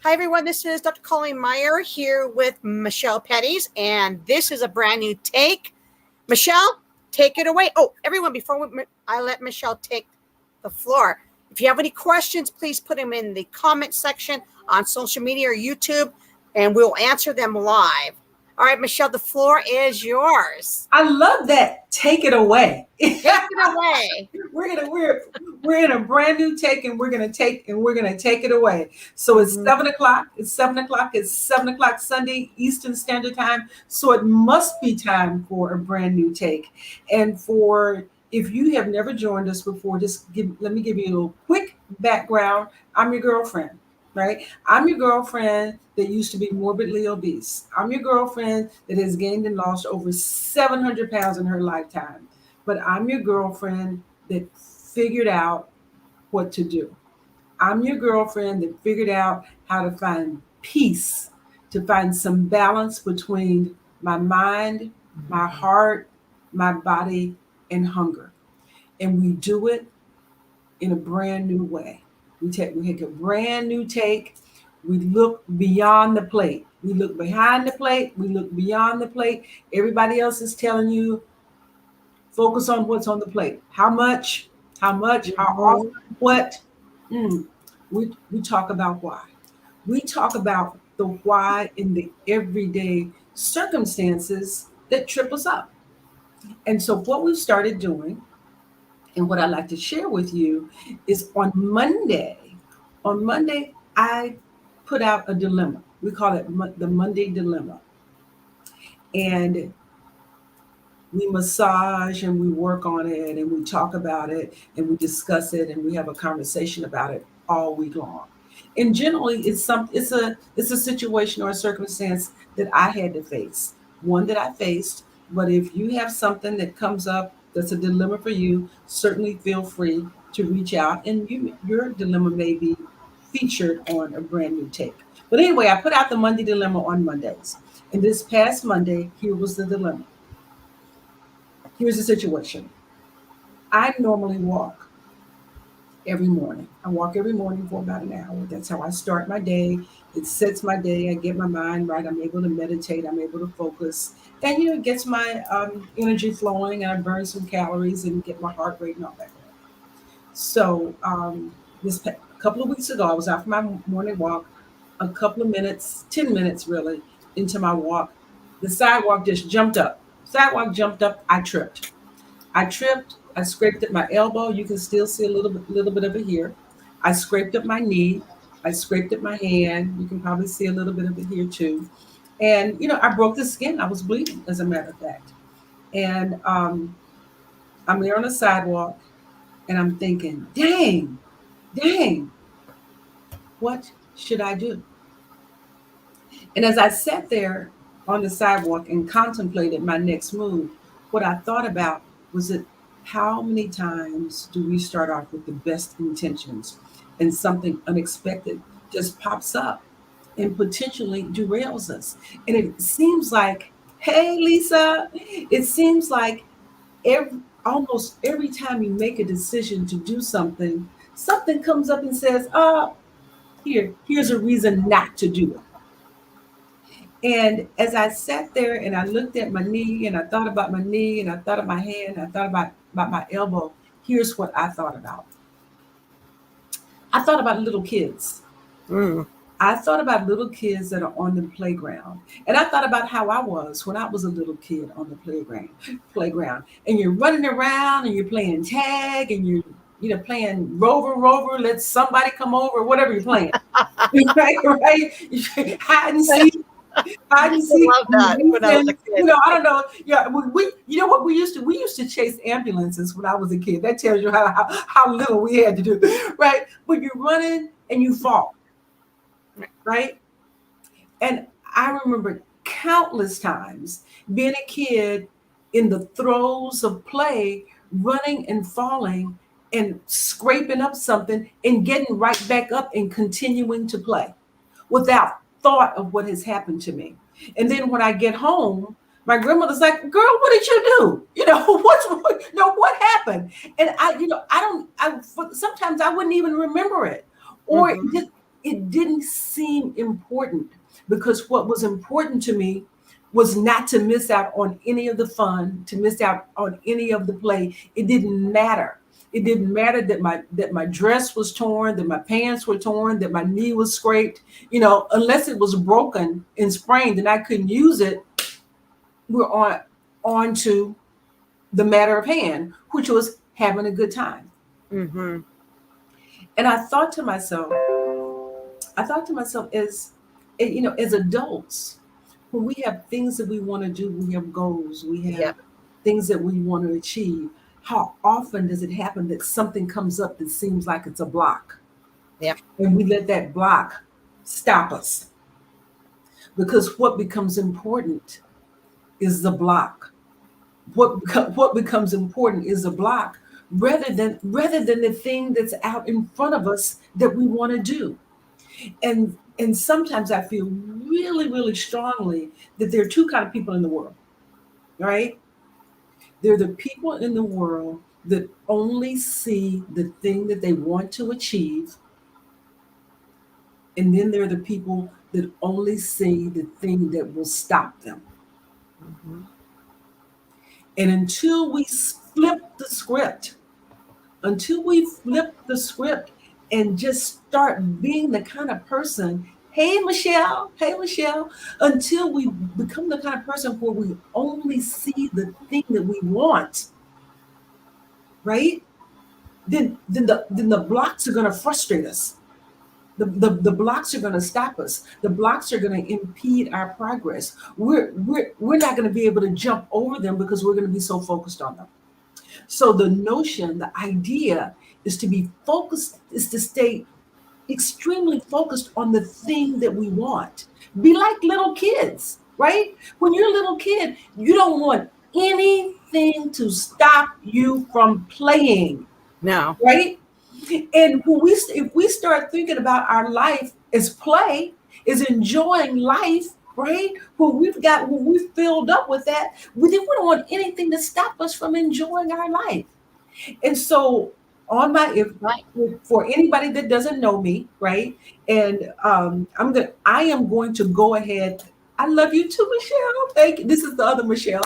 Hi, everyone. This is Dr. Colleen Meyer here with Michelle Petties, and this is a brand new take. Michelle, take it away. Oh, everyone, before I let Michelle take the floor, if you have any questions, please put them in the comment section on social media or YouTube, and we'll answer them live. All right, Michelle, the floor is yours. I love that. Take it away. Take it away. we're in a brand new take, and we're gonna take it away. So it's 7 o'clock. It's 7 o'clock. It's 7 o'clock Sunday Eastern Standard Time. So it must be time for a brand new take. And for if you have never joined us before, let me give you a little quick background. I'm your girlfriend. Right? I'm your girlfriend that used to be morbidly obese. I'm your girlfriend that has gained and lost over 700 pounds in her lifetime. But I'm your girlfriend that figured out what to do. I'm your girlfriend that figured out how to find peace, to find some balance between my mind, my heart, my body, and hunger. And we do it in a brand new way. We take a brand new take. We look beyond the plate. We look behind the plate. We look beyond the plate. Everybody else is telling you, focus on what's on the plate. How much, how often, what? We talk about why. We talk about the why in the everyday circumstances that trip us up. And so what we've started doing, and what I'd like to share with you, is on Monday, I put out a dilemma. We call it the Monday Dilemma. And we massage and we work on it and we talk about it and we discuss it and we have a conversation about it all week long. And generally it's a situation or a circumstance that I had to face, one that I faced. But if you have something that comes up that's a dilemma for you, certainly feel free to reach out, and your dilemma may be featured on a brand new take. But anyway, I put out the Monday Dilemma on Mondays. And this past Monday, here was the dilemma. Here's the situation. I normally walk every morning. I walk every morning for about an hour. That's how I start my day. It sets my day. I get my mind right. I'm able to meditate. I'm able to focus. And, it gets my energy flowing, and I burn some calories and get my heart rate and all that. So a couple of weeks ago, I was out for my morning walk. A couple of minutes, 10 minutes really, into my walk, the sidewalk just jumped up. Sidewalk jumped up. I tripped. I scraped at my elbow. You can still see a little bit of it here. I scraped up my knee. I scraped at my hand. You can probably see a little bit of it here too. And, I broke the skin. I was bleeding, as a matter of fact. And I'm there on the sidewalk and I'm thinking, dang, what should I do? And as I sat there on the sidewalk and contemplated my next move, what I thought about was that how many times do we start off with the best intentions and something unexpected just pops up and potentially derails us? And it seems like, hey, Lisa, it seems like almost every time you make a decision to do something, something comes up and says, here's a reason not to do it. And as I sat there and I looked at my knee and I thought about my knee and I thought of my hand, and I thought about my elbow, here's what I thought about. I thought about little kids. I thought about little kids that are on the playground. And I thought about how I was when I was a little kid on the playground. And you're running around and you're playing tag and you're playing rover, let somebody come over, whatever you're playing. right? Hide and seek. I love that when I was a kid. I don't know. Yeah, what we used to chase ambulances when I was a kid. That tells you how little we had to do, right? But you're running and you fall, right? And I remember countless times being a kid in the throes of play, running and falling and scraping up something and getting right back up and continuing to play without thought of what has happened to me. And then when I get home, my grandmother's like, "Girl, what did you do? What happened?" And sometimes I wouldn't even remember it, or it didn't seem important, because what was important to me was not to miss out on any of the fun, to miss out on any of the play. It didn't matter. It didn't matter that my dress was torn, that my pants were torn, that my knee was scraped. Unless it was broken and sprained and I couldn't use it, we're on to the matter of hand, which was having a good time. Mm-hmm. And I thought to myself, as adults, when we have things that we want to do, we have goals, we have Yep. things that we want to achieve. How often does it happen that something comes up that seems like it's a block? Yep. And we let that block stop us. Because what becomes important is the block. What becomes important is the block, rather than the thing that's out in front of us that we want to do. And sometimes I feel really, really strongly that there are two kind of people in the world, right? They're the people in the world that only see the thing that they want to achieve. And then there are the people that only see the thing that will stop them. Mm-hmm. And until we flip the script and just start being the kind of person, hey Michelle, until we become the kind of person where we only see the thing that we want, right? Then the blocks are going to frustrate us. The blocks are going to stop us. The blocks are going to impede our progress. We're not going to be able to jump over them because we're going to be so focused on them. So the idea is to be focused, is to stay extremely focused on the thing that we want. Be like little kids, right? When you're a little kid, you don't want anything to stop you from playing, No. right? And if we start thinking about our life as play, is enjoying life, right? When we've filled up with that, we don't want anything to stop us from enjoying our life. And so, on my if Right. for anybody that doesn't know me, right? And I am going to go ahead. I love you too, Michelle. Thank you. This is the other Michelle.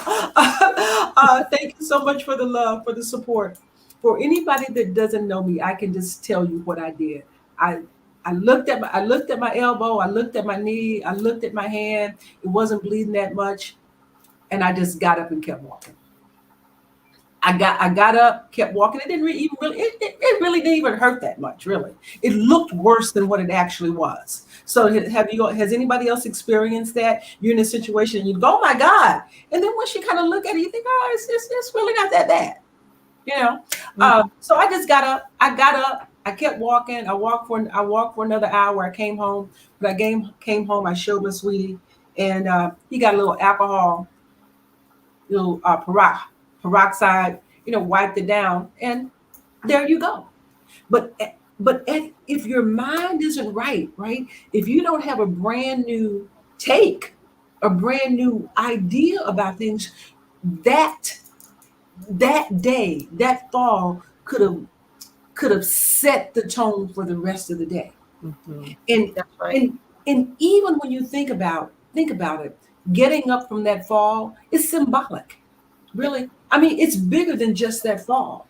Thank you so much for the love, for the support. For anybody that doesn't know me, I can just tell you what I did. I I looked at my elbow, I looked at my knee, I looked at my hand. It wasn't bleeding that much, and I just got up and kept walking. I got up, kept walking. It didn't even really it really didn't even hurt that much, really. It looked worse than what it actually was. So has anybody else experienced that? You're in a situation and you go, oh my God. And then once you kind of look at it, you think, oh, it's really not that bad. You know. So I just got up. I kept walking. I walked for another hour. I came home. But came home, I showed my sweetie, and he got a little alcohol, little peroxide, wiped it down, and there you go. But if your mind isn't right, if you don't have a brand new take, a brand new idea about things, that that day, that fall could have set the tone for the rest of the day. Mhm. And That's right. and even when you think about it, getting up from that fall is symbolic. Really. I mean, it's bigger than just that fall.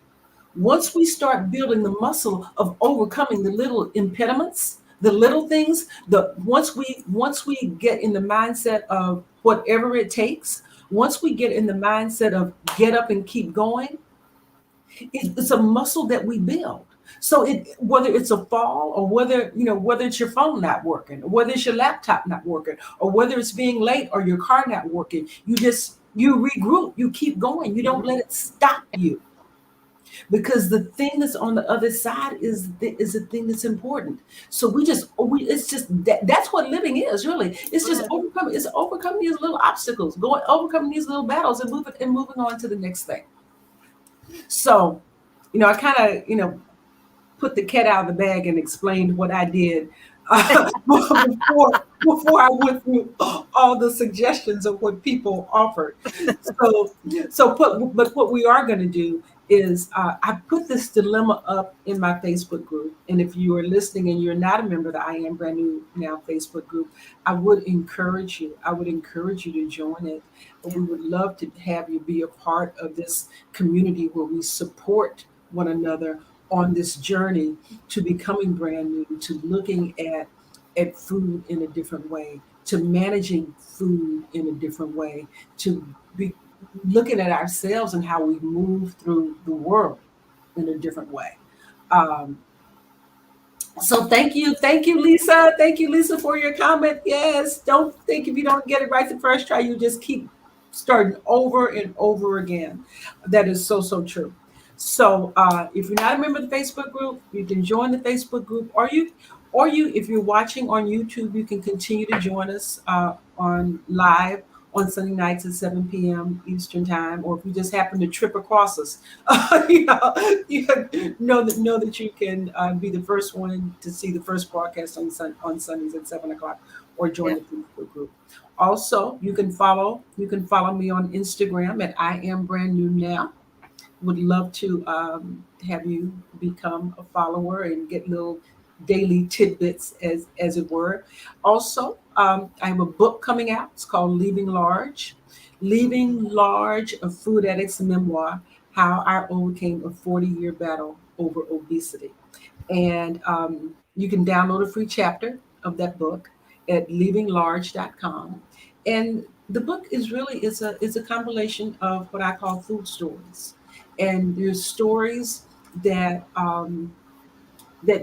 Once we start building the muscle of overcoming the little impediments, the little things, the once we get in the mindset of whatever it takes, once we get in the mindset of get up and keep going, it's a muscle that we build. So whether it's a fall, or whether it's your phone not working, or whether it's your laptop not working, or whether it's being late or your car not working, you regroup, you keep going, you don't let it stop you, because the thing that's on the other side is the thing that's important. So it's just that's what living is, really. It's just overcoming these little obstacles, overcoming these little battles, and moving on to the next thing. So, I kind of, put the cat out of the bag and explained what I did, before I went through all the suggestions of what people offered. So, but what we are going to do is I put this dilemma up in my Facebook group. And if you are listening and you're not a member of the I Am Brand New Now Facebook group, I would encourage you to join it. Yeah. We would love to have you be a part of this community where we support one another on this journey to becoming brand new, to looking at food in a different way, to managing food in a different way, to be looking at ourselves and how we move through the world in a different way. Um, so thank you, Lisa. Thank you, Lisa, for your comment. Yes, don't think if you don't get it right the first try, you just keep starting over and over again. That is so so true. So if you're not a member of the Facebook group, you can join the Facebook group, or you, if you're watching on YouTube, you can continue to join us on live on Sunday nights at 7 p.m. Eastern time, or if you just happen to trip across us, you know, you know that you can be the first one to see the first broadcast on Sundays at 7 o'clock, or join Yeah. the Facebook group. Also, you can follow me on Instagram at I am brand new now. Would love to have you become a follower and get little daily tidbits, as it were. Also, I have a book coming out. It's called Leaving Large, a Food Addict's Memoir: How I Overcame a 40-Year Battle Over Obesity. And you can download a free chapter of that book at leavinglarge.com. And the book is really it's a compilation of what I call food stories. And there's stories that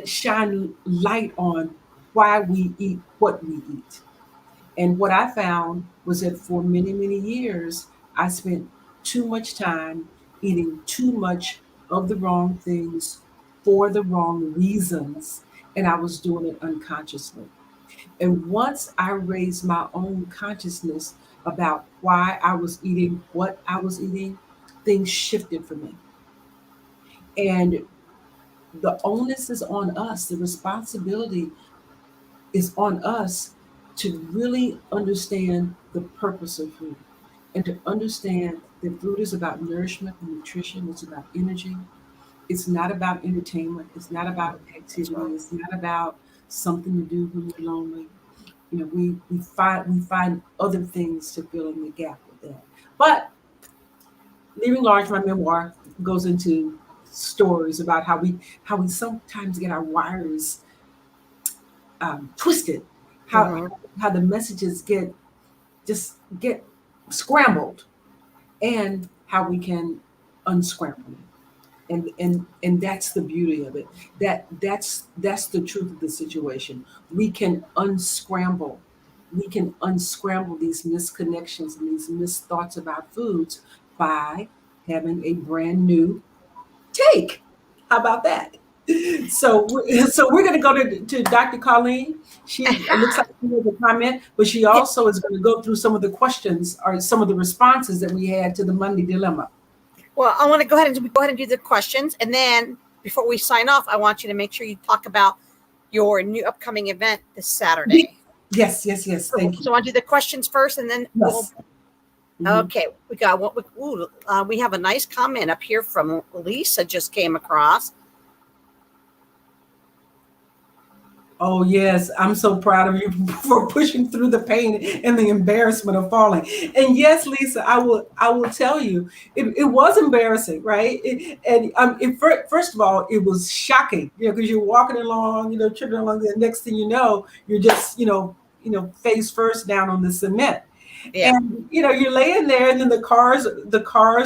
shine light on why we eat what we eat. And what I found was that for many, many years, I spent too much time eating too much of the wrong things for the wrong reasons, and I was doing it unconsciously. And once I raised my own consciousness about why I was eating what I was eating, things shifted for me. And the onus is on us, the responsibility is on us to really understand the purpose of food and to understand that food is about nourishment and nutrition. It's about energy. It's not about entertainment. It's not about That's activity. right. It's not about something to do when you're lonely. We find other things to fill in the gap with that. But Leaving Large, my memoir, goes into stories about how we sometimes get our wires twisted, how Hmm. how the messages get scrambled, and how we can unscramble them. And that's the beauty of it. That's the truth of the situation. We can unscramble these misconnections and these misthoughts about foods by having a brand new take. How about that? So we're going to go to Dr. Colleen. She looks like she has a comment, but she Yeah. also is going to go through some of the questions or some of the responses that we had to the Monday dilemma. Well, I want to go ahead and do the questions, and then before we sign off, I want you to make sure you talk about your new upcoming event this Saturday. Yes, yes, yes. So, Thank you. so I want to do the questions first, and then we'll. Yes. Mhm. Okay, we got what? We have a nice comment up here from Lisa. Just came across. Oh yes, I'm so proud of you for pushing through the pain and the embarrassment of falling. And yes, Lisa, I will tell you, it was embarrassing, right? First of all, it was shocking, because you're walking along, tripping along. The next thing you know, you're just, face first down on the cement. Yeah. And you're laying there, and then the cars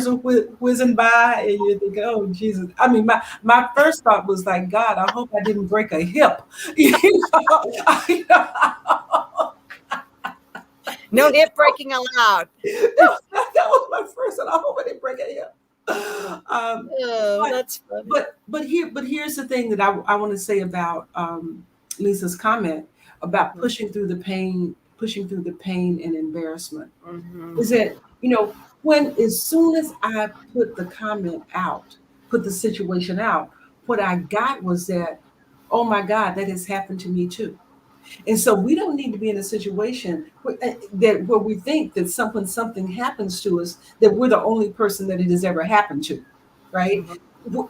are whizzing by, and you're thinking, "Oh Jesus!" I mean, my first thought was like, "God, I hope I didn't break a hip." You know, I- No hip breaking allowed. that was my first thought. I hope I didn't break a hip. Um, Oh, but that's funny. but here's the thing that I want to say about Lisa's comment about pushing through the pain and embarrassment Mm-hmm. is that when as soon as I put the situation out, what I got was that, oh my God, that has happened to me too. And so we don't need to be in a situation where we think that something happens to us, that we're the only person that it has ever happened to. right? Mhm.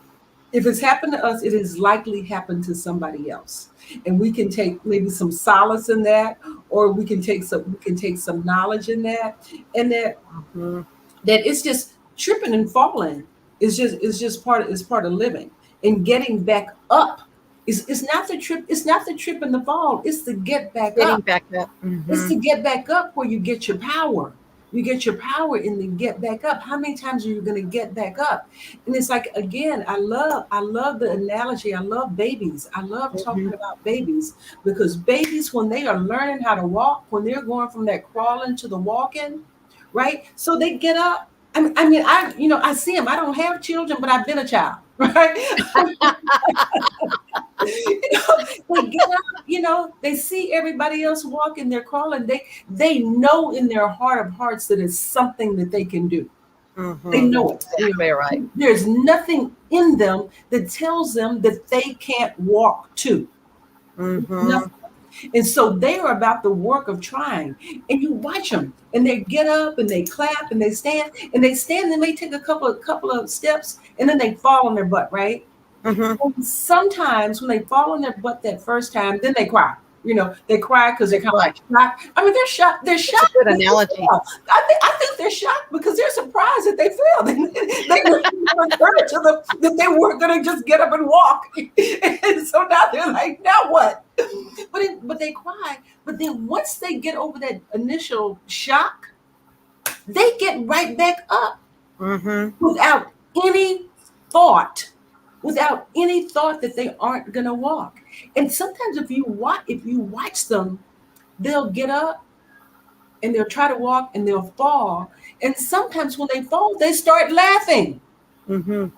If it's happened to us, it has likely happened to somebody else. And we can take maybe some solace in that, or we can take some knowledge in that, and Mhm. that it's just tripping and falling is just part of living, and getting back up is not the trip. It's not the trip and the fall. It's the get back Getting up. back up. It's Mhm. to get back up where you get your power. You get your power in the get back up. How many times are you going to get back up? And it's like, again, I love the analogy. I love babies. I love Mhm. talking about babies, because babies, when they are learning how to walk, when they're going from that crawling to the walking, right? So they get up. I see them. I don't have children, but I've been a child, right? They get up, they see everybody else walking, they're crawling. They know in their heart of hearts that it's something that they can do. They Mhm. know it. Exactly right. There's nothing in them that tells them that they can't walk too. Mhm. Nothing. And so they are about the work of trying. And you watch them, and they get up and they clap and they stand and they stand and they take a couple of steps, and then they fall on their butt, right? Mhm. And sometimes when they fall on their butt that first time, then they cry. They cry because they're They kind of cry. like shocked. I mean, they're shocked. They're That's a shocked good that they analogy. fail. I think they're shocked because they're surprised that they failed. They were encouraged that they weren't going to just get up and walk. And so now they're like, now what? But they cry. But then once they get over that initial shock, they get right back up Mhm. without any thought, without any thought that they aren't going to walk. And sometimes if you watch them, they'll get up and they'll try to walk and they'll fall. And sometimes when they fall, they start laughing. Mhm.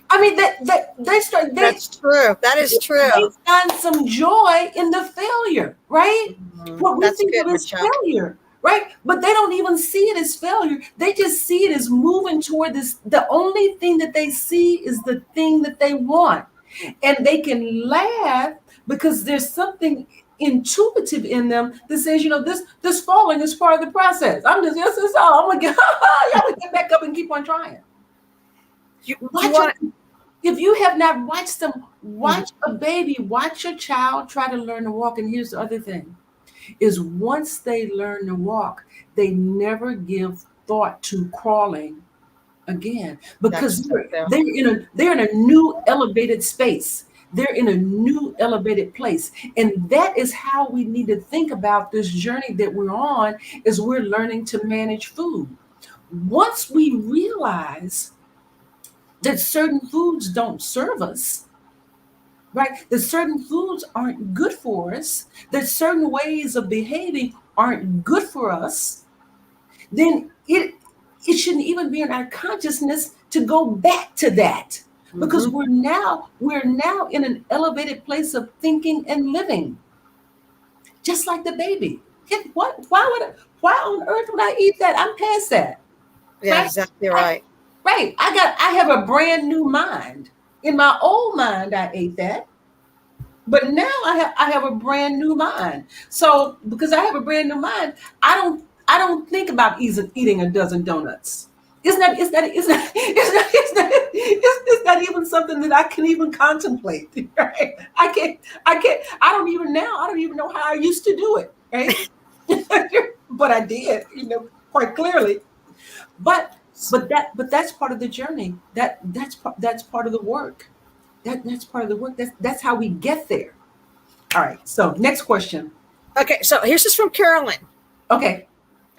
I mean that they start That's true. That is they true. find some joy in the failure, right? Mhm. What we That's think good, of as Michelle. failure, right? But they don't even see it as failure. They just see it as moving toward this. The only thing that they see is the thing that they want. And they can laugh because there's something intuitive in them that says, this falling is part of the process. This is all. I'm gonna get back up and keep on trying. You Watch want them. If you have not watched them, to. watch a baby, watch a child try to learn to walk. And here's the other thing is, once they learn to walk, they never give thought to crawling again, That's because so true. they're in a new elevated space. They're in a new elevated place. And that is how we need to think about this journey that we're on, is we're learning to manage food. Once we realize that certain foods don't serve us, right? That certain foods aren't good for us, that certain ways of behaving aren't good for us, then it shouldn't even be in our consciousness to go back to that, because Mhm. we're now in an elevated place of thinking and living, just like the baby. Why on earth would I eat that? I'm past that, Yeah, right? exactly I, right. right. I have a brand new mind. In my old mind, I ate that. But now I have a brand new mind. So because I have a brand new mind, I don't think about eating a dozen donuts. It's not even something that I can even contemplate. Right? I don't even know how I used to do it. Right? But I did, quite clearly. But that's part of the journey. That's part of the work. That's part of the work. That's how we get there. All right. So next question. Okay, so here's this from Carolyn. Okay.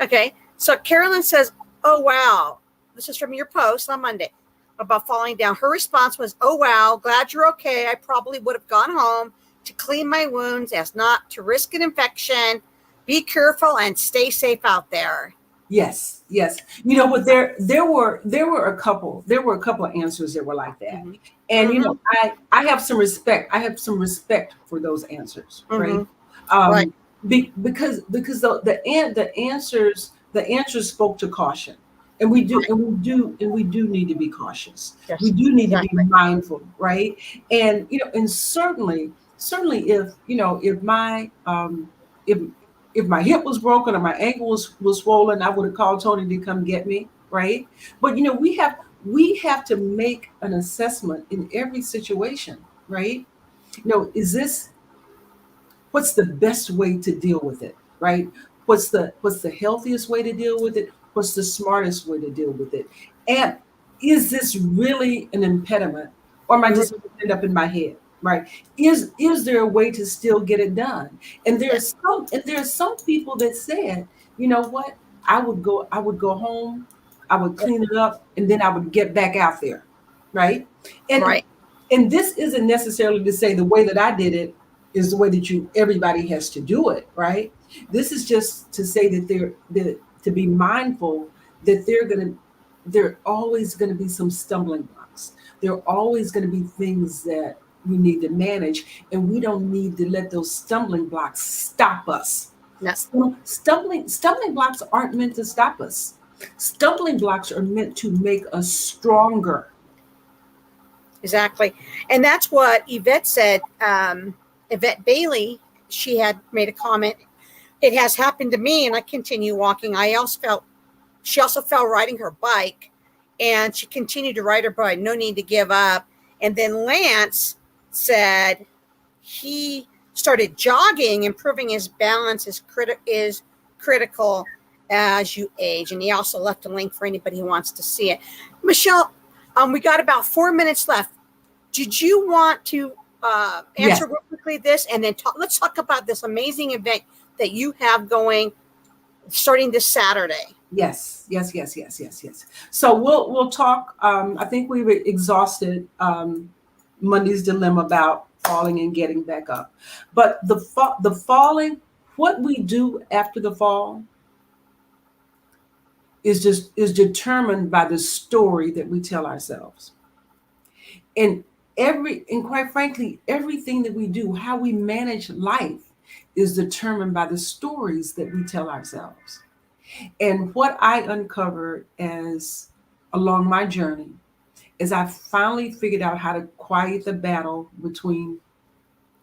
Okay, so Carolyn says, "Oh wow, this is from your post on Monday about falling down." Her response was, "Oh wow, glad you're okay. I probably would have gone home to clean my wounds as not to risk an infection. Be careful and stay safe out there." Yes. Yes. You know what? There were a couple of answers that were like that, Mhm. and Mhm. I have some respect. I have some respect for those answers. Right. Mhm. Right. Um, because the answers spoke to caution, and Right. we do need to be cautious. We Yes. do need to be Exactly. mindful, right? And certainly, if if my hip was broken or my ankle was swollen, I would have called Tony to come get me, right? But we have to make an assessment in every situation, right? Is this, what's the best way to deal with it, right? What's the healthiest way to deal with it? What's the smartest way to deal with it? And is this really an impediment, or am I Mhm. just making it up in my head, right? Is there a way to still get it done? And Yeah. there are some people that said, you know what, I would go home, I would Yeah. clean it up, and then I would get back out there, right? and Right. and this isn't necessarily to say the way that I did it is the way that everybody has to do it, right? This is just to say that to be mindful that there are always going to be some stumbling blocks. There are always going to be things that we need to manage, and we don't need to let those stumbling blocks stop us. No. Stumbling blocks aren't meant to stop us. Stumbling blocks are meant to make us stronger. Exactly. And that's what Yvette said. Yvette Bailey, she had made a comment. It has happened to me, and I continue walking. She also fell riding her bike, and she continued to ride her bike. No need to give up. And then Lance said he started jogging. Improving his balance is critical as you age. And he also left a link for anybody who wants to see it. Michelle, we got about 4 minutes left. Did you want to Yes. answer real quickly this, and then let's talk about this amazing event that you have going starting this Saturday? Yes, yes, yes, yes, yes, yes. So we'll talk. I think we've exhausted Monday's dilemma about falling and getting back up, but the falling, what we do after the fall, is determined by the story that we tell ourselves, and quite frankly, everything that we do, how we manage life, is determined by the stories that we tell ourselves. And what I uncovered as along my journey is I finally figured out how to quiet the battle between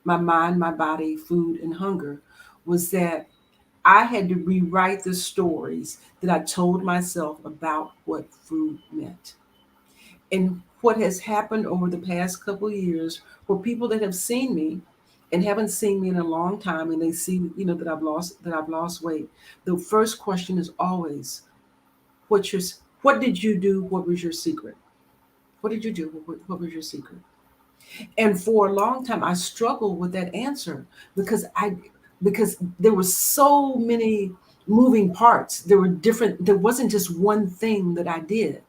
my mind, my body, food, and hunger, was that I had to rewrite the stories that I told myself about what food meant. And what has happened over the past couple of years, for people that have seen me and haven't seen me in a long time, and they see, that I've lost weight, the first question is always, What's your what did you do? What was your secret? What did you do? What was your secret? And for a long time, I struggled with that answer because there were so many moving parts. There were different. There wasn't just one thing that I did.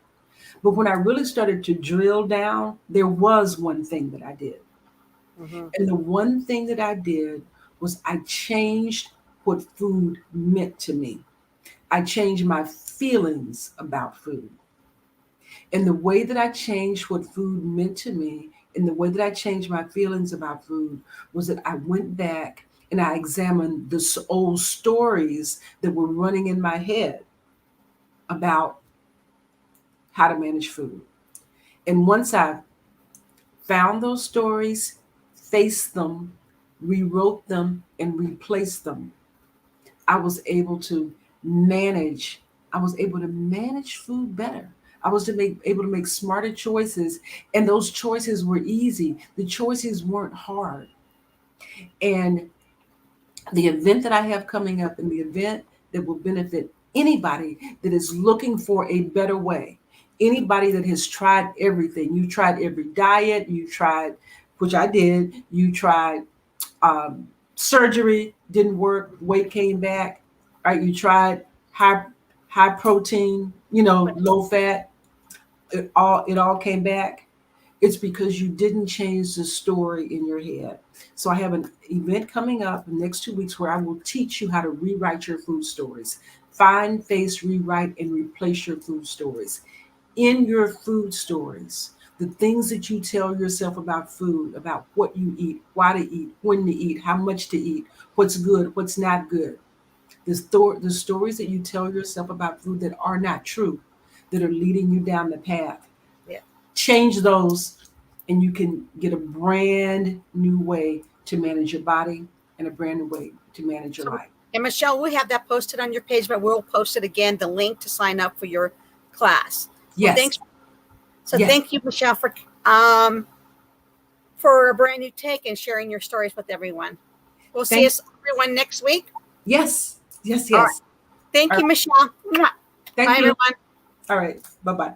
But when I really started to drill down, there was one thing that I did. Mm-hmm. And the one thing that I did was I changed what food meant to me. I changed my feelings about food. And the way that I changed what food meant to me, and the way that I changed my feelings about food, was that I went back and I examined the old stories that were running in my head about how to manage food. And once I found those stories, faced them, rewrote them, and replaced them, I was able to manage. I was able to manage food better. I was able to make smarter choices, and those choices were easy. The choices weren't hard. And the event that I have coming up, and the event that will benefit anybody that is looking for a better way, anybody that has tried everything. You tried every diet, you tried, which I did. You tried surgery, didn't work, weight came back. Right? You tried high protein, low fat. It all came back. It's because you didn't change the story in your head. So I have an event coming up in the next 2 weeks where I will teach you how to rewrite your food stories. Find, face, rewrite, and replace your food stories. In your food stories, the things that you tell yourself about food, about what you eat, why to eat, when to eat, how much to eat, what's good, what's not good. The stories that you tell yourself about food that are not true, that are leading you down the path. Yeah. Change those, and you can get a brand new way to manage your body and a brand new way to manage your So, life. and Michelle, we have that posted on your page, but we'll post it again, the link to sign up for your class. Well, Yes. So thank you, Michelle, for a brand new take and sharing your stories with everyone. We'll see everyone next week. Yes. All right. Thank you, Michelle. Thank Bye, you. everyone. All right. Bye-bye.